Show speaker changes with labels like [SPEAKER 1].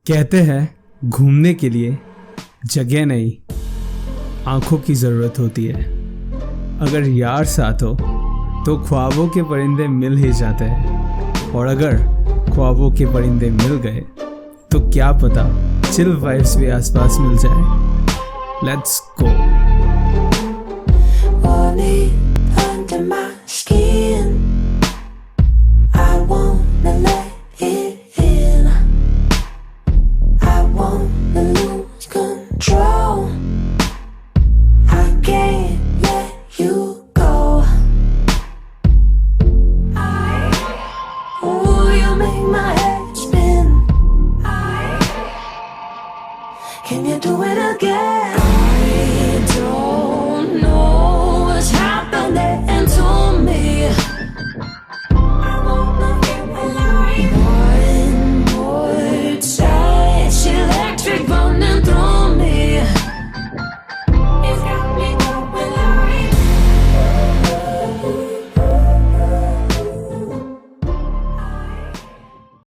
[SPEAKER 1] कहते हैं घूमने के लिए जगह नहीं, आंखों की ज़रूरत होती है। अगर यार साथ हो तो ख्वाबों के परिंदे मिल ही जाते हैं, और अगर ख्वाबों के परिंदे मिल गए तो क्या पता चिल वाइब्स भी आसपास मिल जाए। Let's go.
[SPEAKER 2] Can you do it again?